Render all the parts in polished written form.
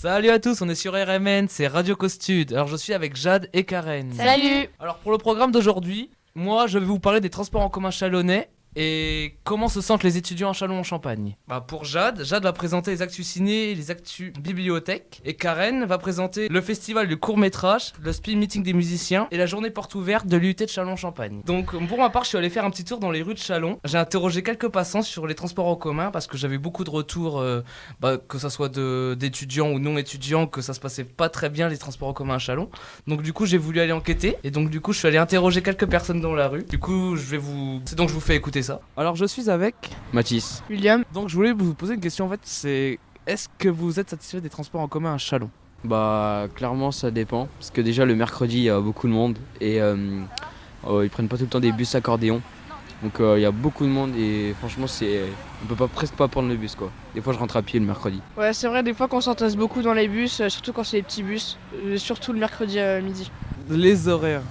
Salut à tous, on est sur RMN, c'est Radio Costude. Alors je suis avec Jade et Karen. Salut. Alors pour le programme d'aujourd'hui, moi je vais vous parler des transports en commun chalonnais et comment se sentent les étudiants à Châlons-en-Champagne. Pour Jade va présenter les actus ciné et les actus bibliothèques. Et Karen va présenter le festival de court-métrage, le speed meeting des musiciens et la journée porte ouverte de l'UT de Châlons-en-Champagne. Donc pour ma part, je suis allé faire un petit tour dans les rues de Châlons. J'ai interrogé quelques passants sur les transports en commun parce que j'avais beaucoup de retours, que ça soit d'étudiants ou non étudiants, que ça se passait pas très bien les transports en commun à Châlons. Donc du coup, j'ai voulu aller enquêter et donc du coup, je suis allé interroger quelques personnes dans la rue. Du coup, je vous fais écouter ça. Alors je suis avec Mathis. William. Donc je voulais vous poser une question en fait, c'est est-ce que vous êtes satisfait des transports en commun à Châlons ? Bah clairement ça dépend, parce que déjà le mercredi il y a beaucoup de monde et ils prennent pas tout le temps des bus accordéons. Donc il y a beaucoup de monde et franchement on peut presque pas prendre le bus quoi. Des fois je rentre à pied le mercredi. Ouais, c'est vrai, des fois qu'on s'entasse beaucoup dans les bus, surtout quand c'est les petits bus, surtout le mercredi midi. Les horaires.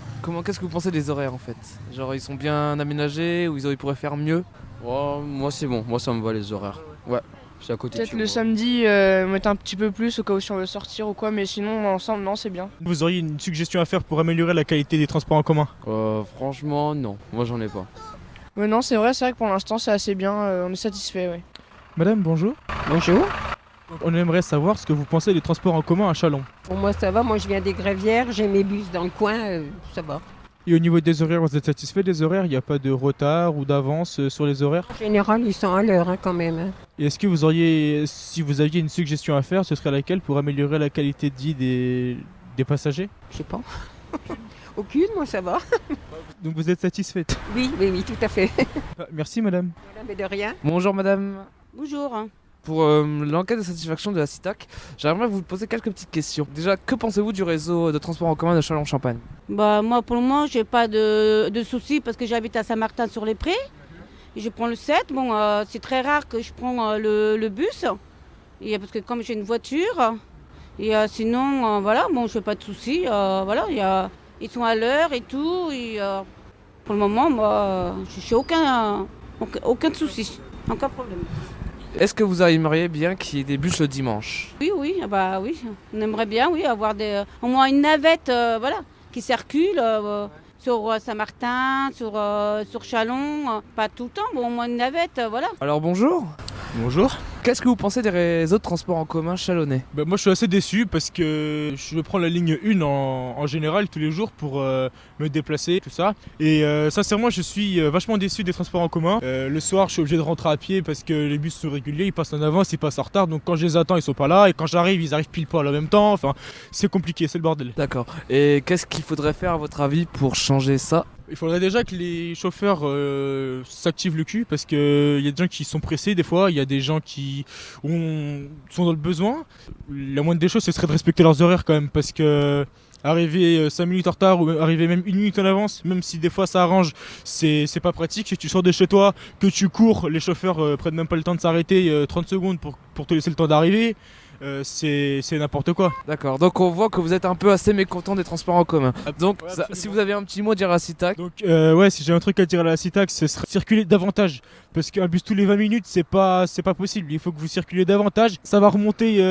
Qu'est-ce que vous pensez des horaires en fait ? Genre ils sont bien aménagés ou ils pourraient faire mieux ? Oh, moi c'est bon, moi ça me va les horaires. Ouais, c'est à côté de Peut-être chez le moi. samedi, mettre un petit peu plus au cas où si on veut sortir ou quoi, mais sinon ensemble non, c'est bien. Vous auriez une suggestion à faire pour améliorer la qualité des transports en commun ? Franchement non, moi j'en ai pas. Ouais, non, c'est vrai que pour l'instant c'est assez bien, on est satisfait, ouais. Madame, bonjour. Bonjour. On aimerait savoir ce que vous pensez des transports en commun à Châlons. Pour moi, ça va. Moi, je viens des Grévières. J'ai mes bus dans le coin. Ça va. Et au niveau des horaires, vous êtes satisfait des horaires ? Il n'y a pas de retard ou d'avance sur les horaires ? En général, ils sont à l'heure quand même. Hein. Et est-ce que si vous aviez une suggestion à faire, ce serait laquelle pour améliorer la qualité de vie des passagers ? Je sais pas. Aucune, moi, ça va. Donc vous êtes satisfaite ? Oui, tout à fait. Merci madame. Voilà, mais de rien. Bonjour madame. Bonjour. Pour l'enquête de satisfaction de la CITAC, j'aimerais vous poser quelques petites questions. Déjà, que pensez-vous du réseau de transport en commun de Châlons-en-Champagne ? Bah, moi, pour le moment, j'ai pas de soucis parce que j'habite à Saint-Martin-sur-les-Prés. Et je prends le 7. Bon, c'est très rare que je prends le bus. Et, parce que comme j'ai une voiture, et sinon, voilà, bon, je fais pas de soucis. Voilà, ils sont à l'heure et tout. Et, pour le moment, moi, je n'ai aucun souci, aucun problème. Est-ce que vous aimeriez bien qu'il y ait des bus le dimanche ? Oui, on aimerait bien, avoir au moins une navette, qui circule sur Saint-Martin, sur Châlons, pas tout le temps, bon, au moins une navette, voilà. Alors bonjour. Bonjour. Qu'est-ce que vous pensez des réseaux de transport en commun chalonnais ? Moi je suis assez déçu parce que je prends la ligne 1 en général tous les jours pour me déplacer, tout ça. Et sincèrement je suis vachement déçu des transports en commun. Le soir je suis obligé de rentrer à pied parce que les bus sont réguliers, ils passent en avance, ils passent en retard. Donc quand je les attends ils sont pas là et quand j'arrive ils arrivent pile poil en même temps. Enfin c'est compliqué, c'est le bordel. D'accord. Et qu'est-ce qu'il faudrait faire à votre avis pour changer ça ? Il faudrait déjà que les chauffeurs s'activent le cul parce qu'il y a des gens qui sont pressés des fois, il y a des gens qui sont dans le besoin. La moindre des choses ce serait de respecter leurs horaires quand même parce que arriver 5 minutes en retard ou arriver même 1 minute en avance, même si des fois ça arrange, c'est pas pratique. Si tu sors de chez toi, que tu cours, les chauffeurs prennent même pas le temps de s'arrêter 30 secondes pour te laisser le temps d'arriver. C'est n'importe quoi. D'accord, donc on voit que vous êtes un peu assez mécontent des transports en commun. Donc Ouais, si vous avez un petit mot à dire à la CITAC. Donc si j'ai un truc à dire à la CITAC, ce serait circuler davantage. Parce qu'un bus tous les 20 minutes, c'est pas possible. Il faut que vous circulez davantage. Ça va remonter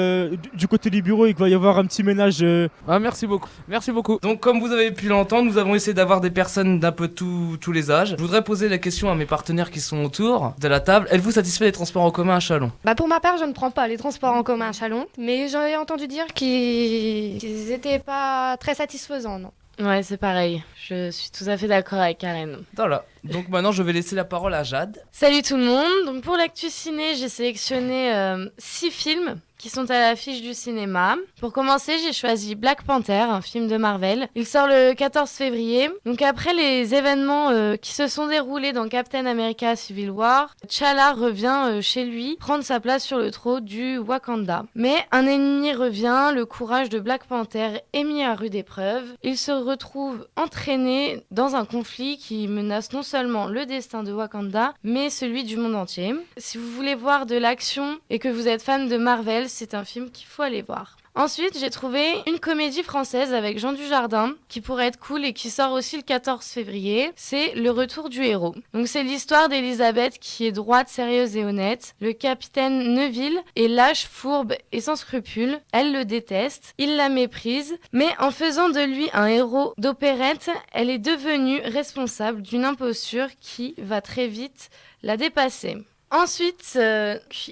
du côté des bureaux et qu'il va y avoir un petit ménage. Merci beaucoup. Donc comme vous avez pu l'entendre, nous avons essayé d'avoir des personnes d'un peu tous les âges. Je voudrais poser la question à mes partenaires qui sont autour de la table. Êtes-vous satisfait des transports en commun à Châlons ? Pour ma part, je ne prends pas les transports en commun à Châlons, mais j'en ai entendu dire qu'ils n'étaient pas très satisfaisants, non. Ouais, c'est pareil. Je suis tout à fait d'accord avec Karen. Voilà. Donc maintenant, je vais laisser la parole à Jade. Salut tout le monde. Donc pour l'actu ciné, j'ai sélectionné 6 films qui sont à l'affiche du cinéma. Pour commencer, j'ai choisi Black Panther, un film de Marvel. Il sort le 14 février. Donc après les événements qui se sont déroulés dans Captain America Civil War, T'Challa revient chez lui prendre sa place sur le trône du Wakanda. Mais un ennemi revient, le courage de Black Panther est mis à rude épreuve. Il se retrouve entraîné dans un conflit qui menace non seulement le destin de Wakanda, mais celui du monde entier. Si vous voulez voir de l'action et que vous êtes fan de Marvel, c'est un film qu'il faut aller voir. Ensuite, j'ai trouvé une comédie française avec Jean Dujardin qui pourrait être cool et qui sort aussi le 14 février. C'est Le Retour du héros. Donc c'est l'histoire d'Elisabeth qui est droite, sérieuse et honnête. Le capitaine Neuville est lâche, fourbe et sans scrupules. Elle le déteste, il la méprise, mais en faisant de lui un héros d'opérette, elle est devenue responsable d'une imposture qui va très vite la dépasser. Ensuite,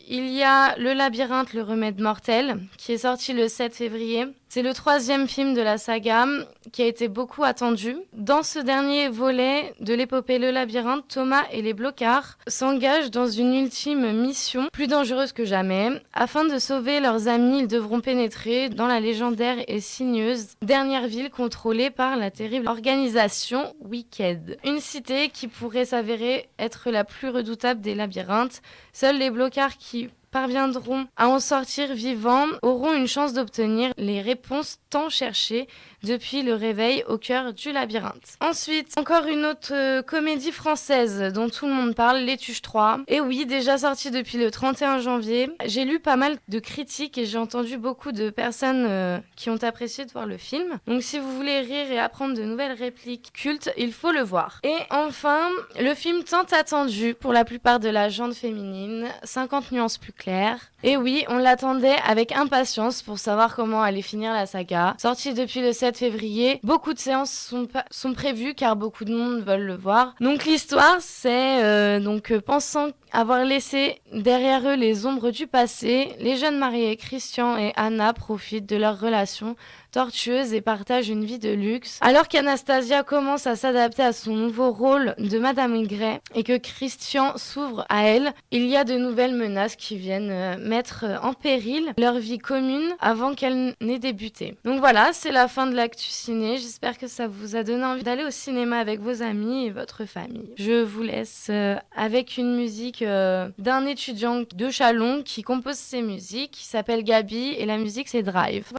il y a Le Labyrinthe, le remède mortel, qui est sorti le 7 février. C'est le 3e film de la saga qui a été beaucoup attendu. Dans ce dernier volet de l'épopée Le Labyrinthe, Thomas et les Blocards s'engagent dans une ultime mission, plus dangereuse que jamais. Afin de sauver leurs amis, ils devront pénétrer dans la légendaire et sinueuse dernière ville contrôlée par la terrible organisation Wicked. Une cité qui pourrait s'avérer être la plus redoutable des labyrinthes. Seuls les Blocards qui parviendront à en sortir vivants auront une chance d'obtenir les réponses tant cherchées depuis le réveil au cœur du labyrinthe. Ensuite, encore une autre comédie française dont tout le monde parle, Les Tuches 3. Et oui, déjà sortie depuis le 31 janvier. J'ai lu pas mal de critiques et j'ai entendu beaucoup de personnes qui ont apprécié de voir le film. Donc si vous voulez rire et apprendre de nouvelles répliques cultes, il faut le voir. Et enfin, le film tant attendu pour la plupart de la gente féminine, 50 nuances plus claires. Et oui, on l'attendait avec impatience pour savoir comment allait finir la saga. Sorti depuis le 7 février, beaucoup de séances sont prévues car beaucoup de monde veulent le voir. Donc l'histoire, c'est pensant avoir laissé derrière eux les ombres du passé, les jeunes mariés Christian et Anna profitent de leur relation tortueuse et partagent une vie de luxe. Alors qu'Anastasia commence à s'adapter à son nouveau rôle de Madame Gray et que Christian s'ouvre à elle, il y a de nouvelles menaces qui viennent mettre en péril leur vie commune avant qu'elle n'ait débuté. Donc voilà, c'est la fin de l'actu ciné. J'espère que ça vous a donné envie d'aller au cinéma avec vos amis et votre famille. Je vous laisse avec une musique d'un étudiant de Chalon qui compose ses musiques, qui s'appelle Gabi et la musique c'est Drive.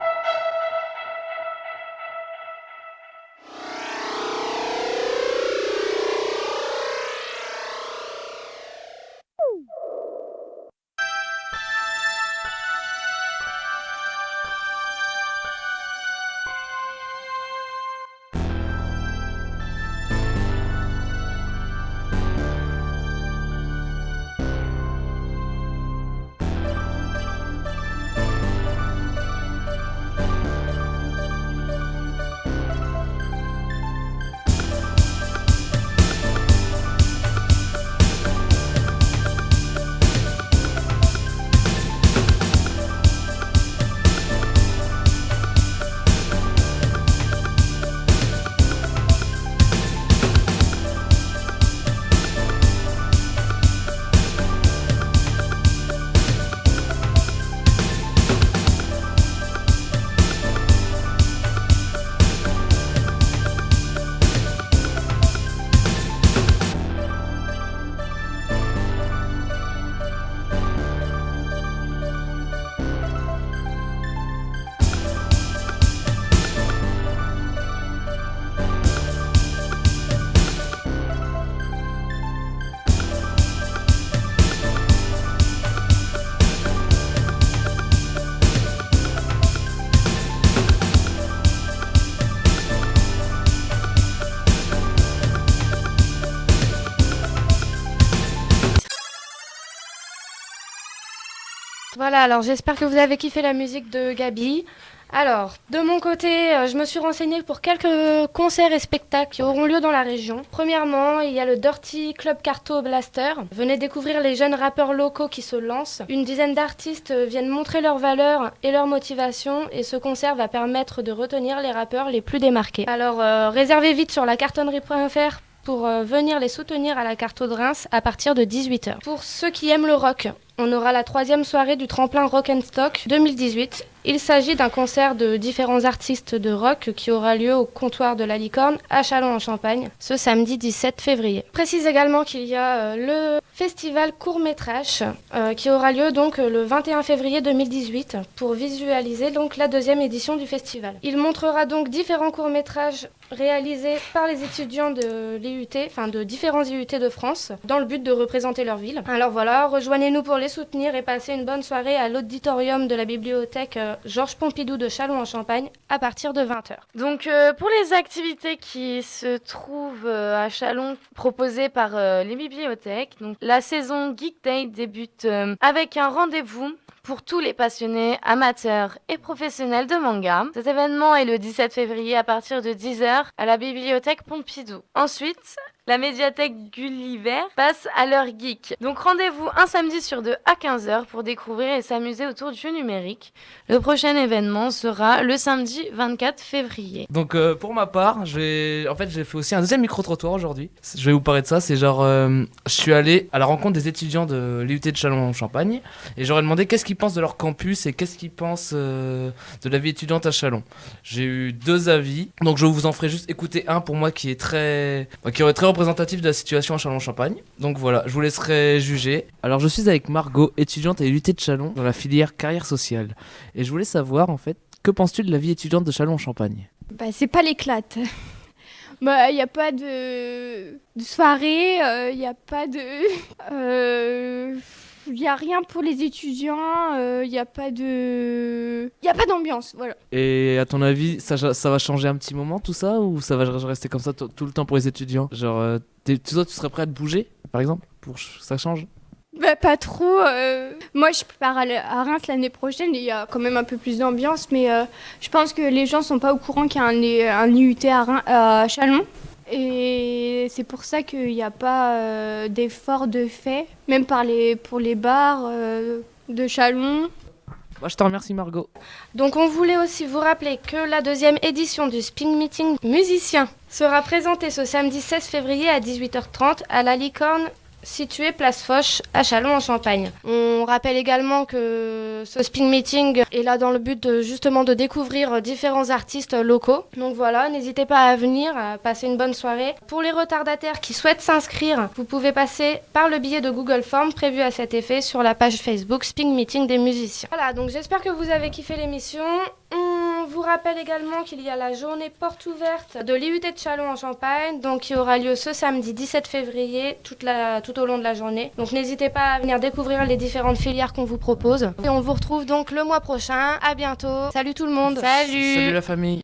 Voilà, alors j'espère que vous avez kiffé la musique de Gabi. Alors, de mon côté, je me suis renseignée pour quelques concerts et spectacles qui auront lieu dans la région. Premièrement, il y a le Dirty Club Carto Blaster. Venez découvrir les jeunes rappeurs locaux qui se lancent. Une dizaine d'artistes viennent montrer leurs valeurs et leur motivation et ce concert va permettre de retenir les rappeurs les plus démarqués. Alors, réservez vite sur lacartonnerie.fr pour venir les soutenir à la Carto de Reims à partir de 18h. Pour ceux qui aiment le rock, on aura la 3e soirée du tremplin Rock and Stock 2018. Il s'agit d'un concert de différents artistes de rock qui aura lieu au comptoir de la Licorne à Châlons-en-Champagne ce samedi 17 février. Je précise également qu'il y a le festival court-métrage qui aura lieu donc le 21 février 2018 pour visualiser donc la 2e édition du festival. Il montrera donc différents courts-métrages réalisés par les étudiants de l'IUT, enfin de différents IUT de France, dans le but de représenter leur ville. Alors voilà, rejoignez-nous pour les soutenir et passer une bonne soirée à l'auditorium de la bibliothèque Georges Pompidou de Châlons-en-Champagne à partir de 20h. Donc pour les activités qui se trouvent à Châlons proposées par les bibliothèques, donc la saison Geek Day débute avec un rendez-vous pour tous les passionnés, amateurs et professionnels de manga. Cet événement est le 17 février à partir de 10h à la bibliothèque Pompidou. Ensuite, la médiathèque Gulliver passe à l'heure geek. Donc rendez-vous un samedi sur 2 à 15h pour découvrir et s'amuser autour du jeu numérique. Le prochain événement sera le samedi 24 février. Donc pour ma part, j'ai fait aussi un deuxième micro-trottoir aujourd'hui. Je vais vous parler de ça, c'est genre je suis allé à la rencontre des étudiants de l'IUT de Châlons-en-Champagne et j'aurais demandé qu'est-ce qu'ils pensent de leur campus et qu'est-ce qu'ils pensent de la vie étudiante à Châlons. J'ai eu 2 avis, donc je vous en ferai juste écouter un pour moi qui est qui aurait très représentatif de la situation à Châlons-en-Champagne. Donc voilà, je vous laisserai juger. Alors je suis avec Margot, étudiante à l'IUT de Châlons dans la filière carrière sociale. Et je voulais savoir en fait, que penses-tu de la vie étudiante de Châlons-en-Champagne ? Bah, c'est pas l'éclate. Bah, y a pas de soirée, y a pas de... y a rien pour les étudiants, y a pas d'ambiance, voilà. Et à ton avis, ça va changer un petit moment tout ça ou ça va rester comme ça tout le temps pour les étudiants ? Genre, tu serais prêt à te bouger par exemple pour que ça change ? Bah, pas trop. Moi, je pars à Reims l'année prochaine et il y a quand même un peu plus d'ambiance, mais je pense que les gens sont pas au courant qu'il y a un IUT à Châlons. Et c'est pour ça qu'il n'y a pas d'effort de fait, même pour les bars de Châlons. Je te remercie Margot. Donc on voulait aussi vous rappeler que la 2e édition du Spring Meeting musicien sera présentée ce samedi 16 février à 18h30 à la Licorne, située place Foch à Châlons-en-Champagne. On rappelle également que ce Spring Meeting est là dans le but de découvrir différents artistes locaux. Donc voilà, n'hésitez pas à venir, à passer une bonne soirée. Pour les retardataires qui souhaitent s'inscrire, vous pouvez passer par le billet de Google Form prévu à cet effet sur la page Facebook Spring Meeting des musiciens. Voilà, donc j'espère que vous avez kiffé l'émission. On vous rappelle également qu'il y a la journée porte ouverte de l'IUT de Châlons-en-Champagne, donc qui aura lieu ce samedi 17 février, tout au long de la journée. Donc n'hésitez pas à venir découvrir les différentes filières qu'on vous propose. Et on vous retrouve donc le mois prochain. À bientôt. Salut tout le monde. Salut la famille.